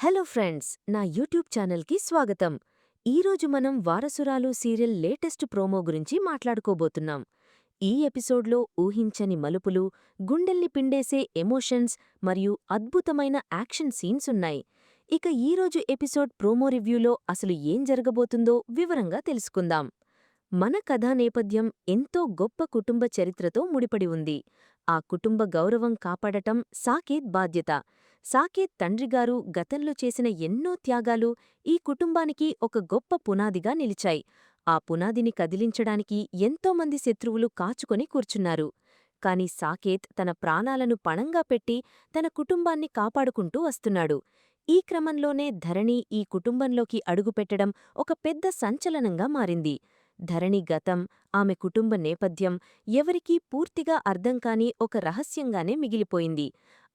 Hello friends, నా YouTube ఛానల్కి స్వాగతం. ఈరోజు మనం వారసురాలు సీరియల్ లేటెస్ట్ ప్రోమో గురించి మాట్లాడుకోబోతున్నాం. ఈ ఎపిసోడ్లో ఊహించని మలుపులు, గుండెల్ని పిండేసే ఎమోషన్స్ మరియు అద్భుతమైన యాక్షన్ సీన్స్ ఉన్నాయి. ఇక ఈరోజు ఎపిసోడ్ ప్రోమో రివ్యూలో అసలు ఏం జరగబోతుందో వివరంగా తెలుసుకుందాం. మన కథా నేపథ్యం ఎంతో గొప్ప కుటుంబ చరిత్రతో ముడిపడి ఉంది. ఆ కుటుంబ గౌరవం కాపాడటం సాకేత్ బాధ్యత. సాకేత్ తండ్రిగారు గతంలో చేసిన ఎన్నో త్యాగాలు ఈ కుటుంబానికి ఒక గొప్ప పునాదిగా నిలిచాయి. ఆ పునాదిని కదిలించడానికి ఎంతోమంది శత్రువులు కాచుకొని కూర్చున్నారు. కాని సాకేత్ తన ప్రాణాలను పణంగా పెట్టి తన కుటుంబాన్ని కాపాడుకుంటూ వస్తున్నాడు. ఈ క్రమంలోనే ధరణి ఈ కుటుంబంలోకి అడుగుపెట్టడం ఒక పెద్ద సంచలనంగా మారింది. ధరణి గతం, ఆమె కుటుంబ నేపథ్యం ఎవరికీ పూర్తిగా అర్థంకాని ఒక రహస్యంగానే మిగిలిపోయింది.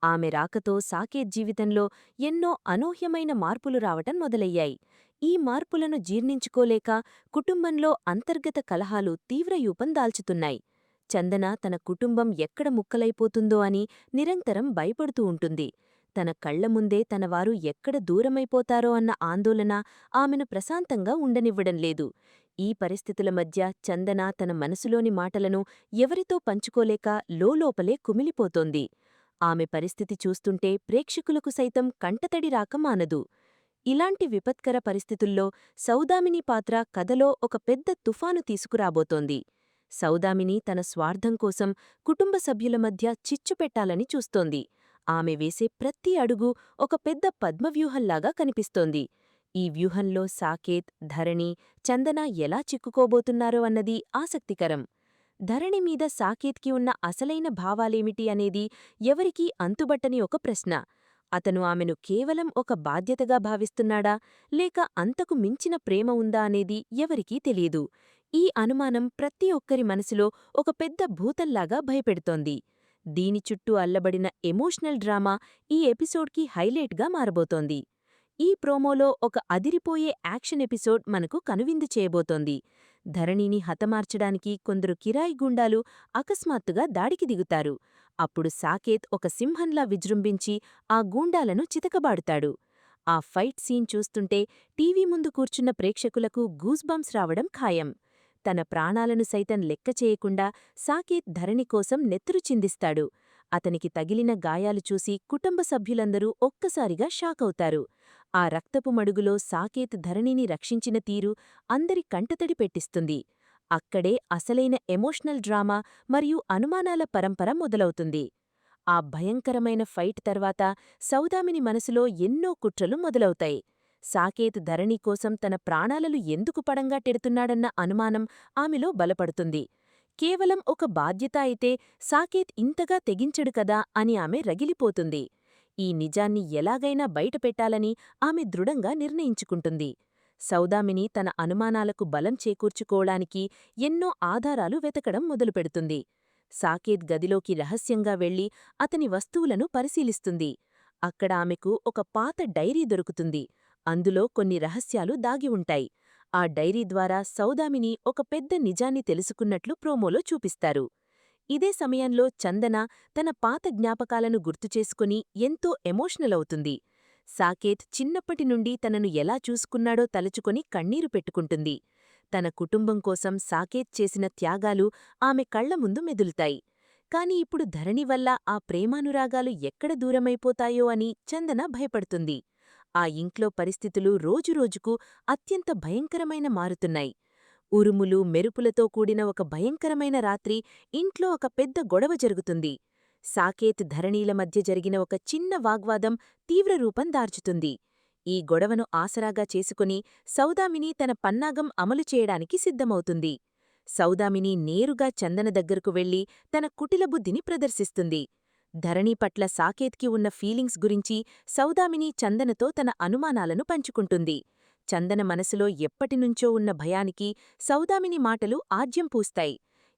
ఆమె రాకతో సాకేత్ జీవితంలో ఎన్నో అనూహ్యమైన మార్పులు రావటం మొదలయ్యాయి. ఈ మార్పులను జీర్ణించుకోలేక కుటుంబంలో అంతర్గత కలహాలు తీవ్రరూపం దాల్చుతున్నాయి. చందన తన కుటుంబం ఎక్కడ ముక్కలైపోతుందో అని నిరంతరం భయపడుతూ ఉంటుంది. తన కళ్ల ముందే తనవారు ఎక్కడ దూరమైపోతారో అన్న ఆందోళన ఆమెను ప్రశాంతంగా ఉండనివ్వడం లేదు. ఈ పరిస్థితుల మధ్య చందన తన మనసులోని మాటలను ఎవరితో పంచుకోలేక లోలోపలే కుమిలిపోతోంది. ఆమె పరిస్థితి చూస్తుంటే ప్రేక్షకులకు సైతం కంటతడి రాక మానదు. ఇలాంటి విపత్కర పరిస్థితుల్లో సౌదామిని పాత్ర కథలో ఒక పెద్ద తుఫాను తీసుకురాబోతోంది. సౌదామిని తన స్వార్థం కోసం కుటుంబ సభ్యుల మధ్య చిచ్చు పెట్టాలని చూస్తోంది. ఆమె వేసే ప్రతి అడుగు ఒక పెద్ద పద్మవ్యూహంలాగా కనిపిస్తోంది. ఈ వ్యూహంలో సాకేత్, ధరణి, చందన ఎలా చిక్కుకోబోతున్నారో అన్నది ఆసక్తికరం. ధరణి మీద సాకేత్కి ఉన్న అసలైన భావాలేమిటి అనేది ఎవరికీ అంతుబట్టని ఒక ప్రశ్న. అతను ఆమెను కేవలం ఒక బాధ్యతగా భావిస్తున్నాడా, లేక అంతకు మించిన ప్రేమ ఉందా అనేది ఎవరికీ తెలియదు. ఈ అనుమానం ప్రతి ఒక్కరి మనసులో ఒక పెద్ద భూతల్లాగా భయపెడుతోంది. దీని చుట్టూ అల్లబడిన ఎమోషనల్ డ్రామా ఈ ఎపిసోడ్కి హైలైట్గా మారబోతోంది. ఈ ప్రోమోలో ఒక అదిరిపోయే యాక్షన్ ఎపిసోడ్ మనకు కనువిందు చేయబోతోంది. ధరణిని హతమార్చడానికి కొందరు కిరాయి గూండాలు అకస్మాత్తుగా దాడికి దిగుతారు. అప్పుడు సాకేత్ ఒక సింహంలా విజృంభించి ఆ గూండాలను చితకబాడుతాడు. ఆ ఫైట్ సీన్ చూస్తుంటే టీవీ ముందు కూర్చున్న ప్రేక్షకులకు గూస్బంప్స్ రావడం ఖాయం. తన ప్రాణాలను సైతం లెక్క చేయకుండా సాకేత్ ధరణి కోసం నెత్తురు చిందిస్తాడు. అతనికి తగిలిన గాయాలు చూసి కుటుంబ సభ్యులందరూ ఒక్కసారిగా షాకవుతారు. ఆ రక్తపు మడుగులో సాకేత్ ధరణిని రక్షించిన తీరు అందరి కంటతడి పెట్టిస్తుంది. అక్కడే అసలైన ఎమోషనల్ డ్రామా మరియు అనుమానాల పరంపర మొదలవుతుంది. ఆ భయంకరమైన ఫైట్ తర్వాత సౌదామిని మనసులో ఎన్నో కుట్రలు మొదలవుతాయి. సాకేత్ ధరణి కోసం తన ప్రాణాలను ఎందుకు పడంగా టెడుతున్నాడన్న అనుమానం ఆమెలో బలపడుతుంది. కేవలం ఒక బాధ్యత అయితే సాకేత్ ఇంతగా తెగించడు కదా అని ఆమె రగిలిపోతుంది. ఈ నిజాన్ని ఎలాగైనా బయటపెట్టాలని ఆమె దృఢంగా నిర్ణయించుకుంటుంది. సౌదామిని తన అనుమానాలకు బలం చేకూర్చుకోవడానికి ఎన్నో ఆధారాలు వెతకడం మొదలుపెడుతుంది. సాకేత్ గదిలోకి రహస్యంగా వెళ్లి అతని వస్తువులను పరిశీలిస్తుంది. అక్కడ ఆమెకు ఒక పాత డైరీ దొరుకుతుంది. అందులో కొన్ని రహస్యాలు దాగి ఉంటాయి. ఆ డైరీ ద్వారా సౌదామిని ఒక పెద్ద నిజాన్ని తెలుసుకున్నట్లు ప్రోమోలో చూపిస్తారు. ఇదే సమయంలో చందన తన పాత జ్ఞాపకాలను గుర్తుచేసుకుని ఎంతో ఎమోషనల్ అవుతుంది. సాకేత్ చిన్నప్పటినుండి తనను ఎలా చూసుకున్నాడో తలుచుకొని కన్నీరు పెట్టుకుంటుంది. తన కుటుంబం కోసం సాకేత్ చేసిన త్యాగాలు ఆమె కళ్ల ముందు మెదులుతాయి. కాని ఇప్పుడు ధరణి వల్ల ఆ ప్రేమానురాగాలు ఎక్కడ దూరమైపోతాయో అని చందన భయపడుతుంది. ఆ ఇంట్లో పరిస్థితులు రోజురోజుకు అత్యంత భయంకరమైన మారుతున్నాయి. ఉరుములు, మెరుపులతో కూడిన ఒక భయంకరమైన రాత్రి ఇంట్లో ఒక పెద్ద గొడవ జరుగుతుంది. సాకేత్, ధరణీల మధ్య జరిగిన ఒక చిన్న వాగ్వాదం తీవ్రరూపం దాల్చుతుంది. ఈ గొడవను ఆసరాగా చేసుకుని సౌదామిని తన పన్నాగం అమలు చేయడానికి సిద్ధమవుతుంది. సౌదామిని నేరుగా చందన దగ్గరకు వెళ్లి తన కుటిలబుద్ధిని ప్రదర్శిస్తుంది. ధరణి పట్ల సాకేత్కి ఉన్న ఫీలింగ్స్ గురించి సౌదామిని చందనతో తన అనుమానాలను పంచుకుంటుంది. చందన మనసులో ఎప్పటినుంచో ఉన్న భయానికి సౌదామిని మాటలు ఆజ్యం పూస్తాయి.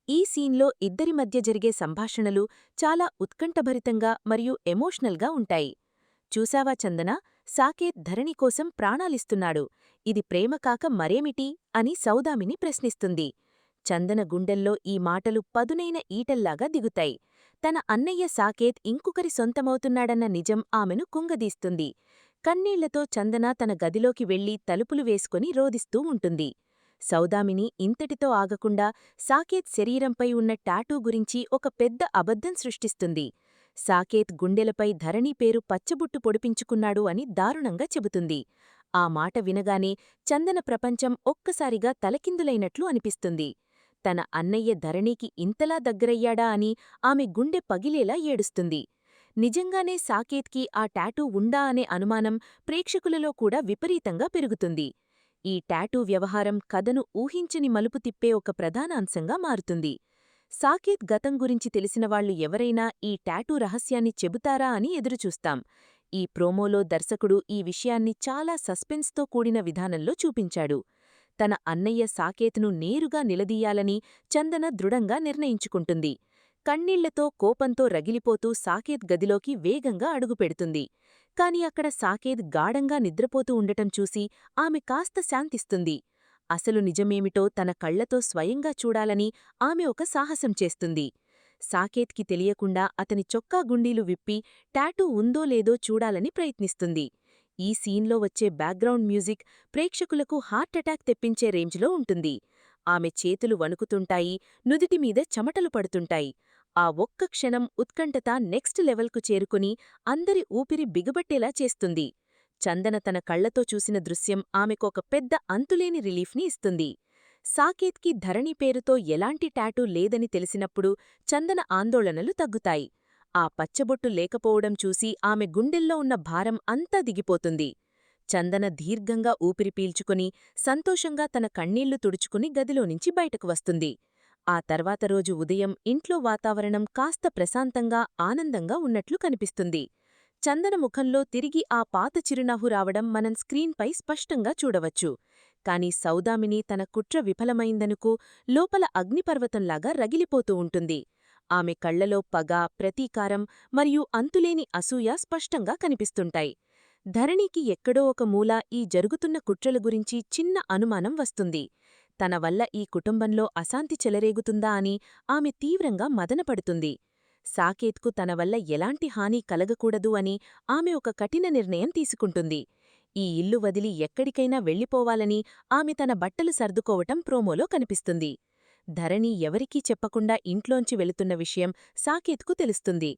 ఈ సీన్లో ఇద్దరి మధ్య జరిగే సంభాషణలు చాలా ఉత్కంఠభరితంగా మరియు ఎమోషనల్గా ఉంటాయి. చూశావా చందన, సాకేత్ ధరణి కోసం ప్రాణాలిస్తున్నాడు. ఇది ప్రేమ కాక మరేమిటి అని సౌదామిని ప్రశ్నిస్తుంది. చందన గుండెల్లో ఈ మాటలు పదునైన ఈటల్లాగా దిగుతాయి. తన అన్నయ్య సాకేత్ ఇంకొకరి సొంతమవుతున్నాడన్న నిజం ఆమెను కుంగదీస్తుంది. కన్నీళ్లతో చందన తన గదిలోకి వెళ్లి తలుపులు వేసుకుని రోదిస్తూ ఉంటుంది. సౌదామిని ఇంతటితో ఆగకుండా సాకేత్ శరీరంపై ఉన్న టాటూ గురించి ఒక పెద్ద అబద్ధం సృష్టిస్తుంది. సాకేత్ గుండెలపై ధరణి పేరు పచ్చబుట్టు పొడిపించుకున్నాడు అని దారుణంగా చెబుతుంది. ఆ మాట వినగానే చందన ప్రపంచం ఒక్కసారిగా తలకిందులైనట్లు అనిపిస్తుంది. తన అన్నయ్య ధరణికి ఇంతలా దగ్గరయ్యాడా అని ఆమె గుండె పగిలేలా ఏడుస్తుంది. నిజంగానే సాకేత్కి ఆ టాటూ ఉందా అనే అనుమానం ప్రేక్షకులలో కూడా విపరీతంగా పెరుగుతుంది. ఈ టాటూ వ్యవహారం కథను ఊహించని మలుపు తిప్పే ఒక ప్రధాన అంశంగా మారుతుంది. సాకేత్ గతం గురించి తెలిసినవాళ్లు ఎవరైనా ఈ టాటూ రహస్యాన్ని చెబుతారా అని ఎదురుచూస్తాం. ఈ ప్రోమోలో దర్శకుడు ఈ విషయాన్ని చాలా సస్పెన్స్తో కూడిన విధానంలో చూపించాడు. తన అన్నయ్య సాకేత్ను నేరుగా నిలదీయాలని చందన దృఢంగా నిర్ణయించుకుంటుంది. కన్నీళ్లతో కోపంతో రగిలిపోతూ సాకేత్ గదిలోకి వేగంగా అడుగుపెడుతుంది. కాని అక్కడ సాకేత్ గాఢంగా నిద్రపోతూ ఉండటం చూసి ఆమె కాస్త శాంతిస్తుంది. అసలు నిజమేమిటో తన కళ్లతో స్వయంగా చూడాలని ఆమె ఒక సాహసం చేస్తుంది. సాకేత్కి తెలియకుండా అతని చొక్కా గుండీలు విప్పి టాటూ ఉందో లేదో చూడాలని ప్రయత్నిస్తుంది. ఈ సీన్లో వచ్చే బ్యాక్గ్రౌండ్ మ్యూజిక్ ప్రేక్షకులకు హార్టటాక్ తెప్పించే రేంజ్లో ఉంటుంది. ఆమె చేతులు వణుకుతుంటాయి, నుదిటిమీద చెమటలు పడుతుంటాయి. ఆ ఒక్క క్షణం ఉత్కంఠత నెక్స్ట్ లెవెల్కు చేరుకుని అందరి ఊపిరి బిగబట్టేలా చేస్తుంది. చందన తన కళ్లతో చూసిన దృశ్యం ఆమెకొక పెద్ద అంతులేని రిలీఫ్ని ఇస్తుంది. సాకేత్కి ధరణి పేరుతో ఎలాంటి టాటూ లేదని తెలిసినప్పుడు చందన ఆందోళనలు తగ్గుతాయి. ఆ పచ్చబొట్టు లేకపోవడం చూసి ఆమె గుండెల్లో ఉన్న భారం అంతా దిగిపోతుంది. చందన దీర్ఘంగా ఊపిరి పీల్చుకుని సంతోషంగా తన కన్నీళ్లు తుడుచుకుని గదిలోనుంచి బయటకు వస్తుంది. ఆ తర్వాత రోజు ఉదయం ఇంట్లో వాతావరణం కాస్త ప్రశాంతంగా ఆనందంగా ఉన్నట్లు కనిపిస్తుంది. చందన ముఖంలో తిరిగి ఆ పాత చిరునవ్వు రావడం మనం స్క్రీన్పై స్పష్టంగా చూడవచ్చు. కాని సౌదామిని తన కుట్ర విఫలమైందనుకో లోపల అగ్నిపర్వతంలాగా రగిలిపోతూ ఉంటుంది. ఆమె కళ్లలో పగ, ప్రతీకారం మరియు అంతులేని అసూయ స్పష్టంగా కనిపిస్తుంటాయి. ధరణికి ఎక్కడో ఒక మూల ఈ జరుగుతున్న కుట్రల గురించి చిన్న అనుమానం వస్తుంది. తన వల్ల ఈ కుటుంబంలో అశాంతి చెలరేగుతుందా అని ఆమె తీవ్రంగా మదనపడుతుంది. సాకేత్కు తన వల్ల ఎలాంటి హాని కలగకూడదు అని ఆమె ఒక కఠిన నిర్ణయం తీసుకుంటుంది. ఈ ఇల్లు వదిలి ఎక్కడికైనా వెళ్ళిపోవాలని ఆమె తన బట్టలు సర్దుకోవటం ప్రోమోలో కనిపిస్తుంది. ధరణి ఎవరికీ చెప్పకుండా ఇంట్లోంచి వెళుతున్న విషయం సాకేత్కు తెలుస్తుంది.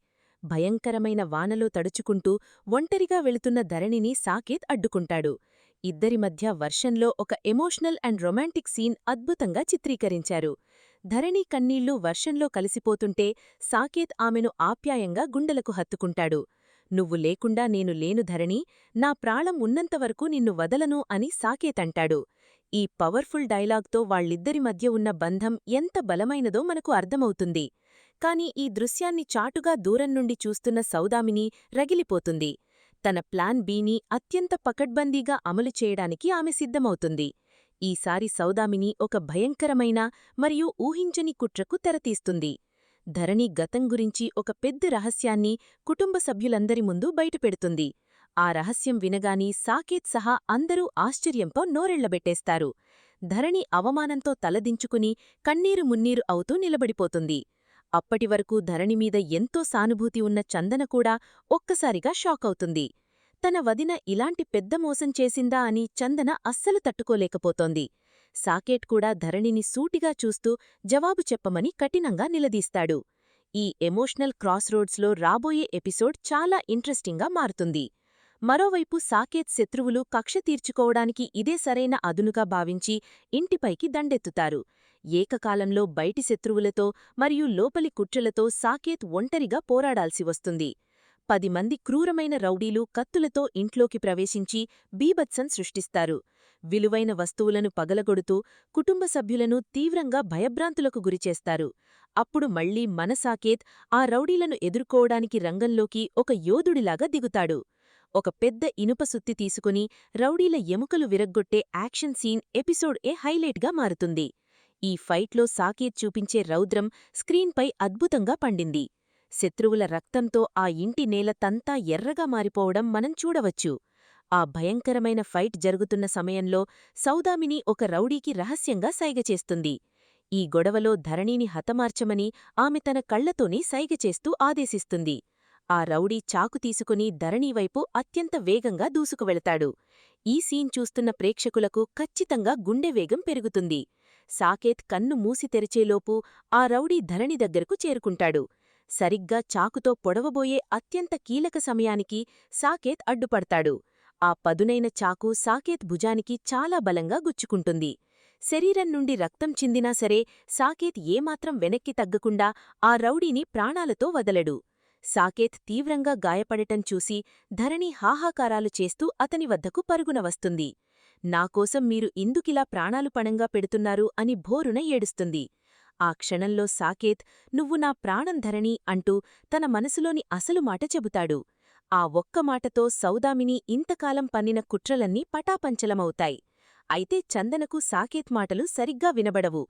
భయంకరమైన వానలో తడుచుకుంటూ ఒంటరిగా వెళుతున్న ధరణిని సాకేత్ అడ్డుకుంటాడు. ఇద్దరి మధ్య వర్షంలో ఒక ఎమోషనల్ అండ్ రొమాంటిక్ సీన్ అద్భుతంగా చిత్రీకరించారు. ధరణి కన్నీళ్లు వర్షంలో కలిసిపోతుంటే సాకేత్ ఆమెను ఆప్యాయంగా గుండెలకు హత్తుకుంటాడు. నువ్వు లేకుండా నేను లేను ధరణి, నా ప్రాళం ఉన్నంతవరకు నిన్ను వదలను అని సాకేత్ అంటాడు. ఈ పవర్ఫుల్ డైలాగ్తో వాళ్ళిద్దరి మధ్య ఉన్న బంధం ఎంత బలమైనదో మనకు అర్థమవుతుంది. కాని ఈ దృశ్యాన్ని చాటుగా దూరం నుండి చూస్తున్న సౌదామిని రగిలిపోతుంది. తన ప్లాన్ బీని అత్యంత పకడ్బందీగా అమలు చేయడానికి ఆమె సిద్ధమవుతుంది. ఈసారి సౌదామిని ఒక భయంకరమైన మరియు ఊహించని కుట్రకు తెరతీస్తుంది. ధరణి గతం గురించి ఒక పెద్ద రహస్యాన్ని కుటుంబ సభ్యులందరి ముందు బయటపెడుతుంది. ఆ రహస్యం వినగాని సాకేత్ సహా అందరూ ఆశ్చర్యంతో నోరెళ్లబెట్టేస్తారు. ధరణి అవమానంతో తలదించుకుని కన్నీరు మున్నీరు అవుతూ నిలబడిపోతుంది. అప్పటివరకు ధరణిమీద ఎంతో సానుభూతి ఉన్న చందన కూడా ఒక్కసారిగా షాకవుతుంది. తన వదిన ఇలాంటి పెద్ద మోసం చేసిందా అని చందన అస్సలు తట్టుకోలేకపోతోంది. సాకేట్ కూడా ధరణిని సూటిగా చూస్తూ జవాబు చెప్పమని కఠినంగా నిలదీస్తాడు. ఈ ఎమోషనల్ క్రాస్ రోడ్స్లో రాబోయే ఎపిసోడ్ చాలా ఇంట్రెస్టింగ్గా మారుతుంది. మరోవైపు సాకేత్ శత్రువులు కక్ష తీర్చుకోవడానికి ఇదే సరైన అదునుగా భావించి ఇంటిపైకి దండెత్తుతారు. ఏకకాలంలో బయటి శత్రువులతో మరియు లోపలి కుట్రలతో సాకేత్ ఒంటరిగా పోరాడాల్సి వస్తుంది. 10 మంది క్రూరమైన రౌడీలు కత్తులతో ఇంట్లోకి ప్రవేశించి బీభత్సం సృష్టిస్తారు. విలువైన వస్తువులను పగలగొడుతూ కుటుంబ సభ్యులను తీవ్రంగా భయభ్రాంతులకు గురిచేస్తారు. అప్పుడు మళ్లీ మన సాకేత్ ఆ రౌడీలను ఎదుర్కోవడానికి రంగంలోకి ఒక యోధుడిలాగా దిగుతాడు. ఒక పెద్ద ఇనుప సుత్తి తీసుకుని రౌడీల ఎముకలు విరగ్గొట్టే యాక్షన్ సీన్ ఎపిసోడ్ హైలైట్గా మారుతుంది. ఈ ఫైట్లో సాకేత్ చూపించే రౌద్రం స్క్రీన్పై అద్భుతంగా పండింది. శత్రువుల రక్తంతో ఆ ఇంటి నేల తంతా ఎర్రగా మారిపోవడం మనం చూడవచ్చు. ఆ భయంకరమైన ఫైట్ జరుగుతున్న సమయంలో సౌదామిని ఒక రౌడీకి రహస్యంగా సైగ చేస్తుంది. ఈ గొడవలో ధరణిని హతమార్చమని ఆమె తన కళ్లతోనే సైగ చేస్తూ ఆదేశిస్తుంది. ఆ రౌడీ చాకు తీసుకుని ధరణివైపు అత్యంత వేగంగా దూసుకువెళతాడు. ఈ సీన్ చూస్తున్న ప్రేక్షకులకు ఖచ్చితంగా గుండె వేగం పెరుగుతుంది. సాకేత్ కన్ను మూసి తెరిచేలోపు ఆ రౌడీ ధరణి దగ్గరకు చేరుకుంటాడు. సరిగ్గా చాకుతో పొడవబోయే అత్యంత కీలక సమయానికి సాకేత్ అడ్డుపడతాడు. ఆ పదునైన చాకు సాకేత్ భుజానికి చాలా బలంగా గుచ్చుకుంటుంది. శరీరం నుండి రక్తం చిందినా సరే సాకేత్ ఏమాత్రం వెనక్కి తగ్గకుండా ఆ రౌడీని ప్రాణాలతో వదలడు. సాకేత్ తీవ్రంగా గాయపడటం చూసి ధరణి హాహాకారాలు చేస్తూ అతని వద్దకు పరుగున వస్తుంది. నాకోసం మీరు ఇందుకిలా ప్రాణాలు పణంగా పెడుతున్నారు అని భోరున ఏడుస్తుంది. ఆ క్షణంలో సాకేత్ నువ్వు నా ప్రాణం ధరణి అంటూ తన మనసులోని అసలు మాట చెబుతాడు. ఆ ఒక్క మాటతో సౌదామిని ఇంతకాలం పన్నిన కుట్రలన్నీ పటాపంచలమవుతాయి. అయితే చందనకు సాకేత్ మాటలు సరిగ్గా వినబడవు.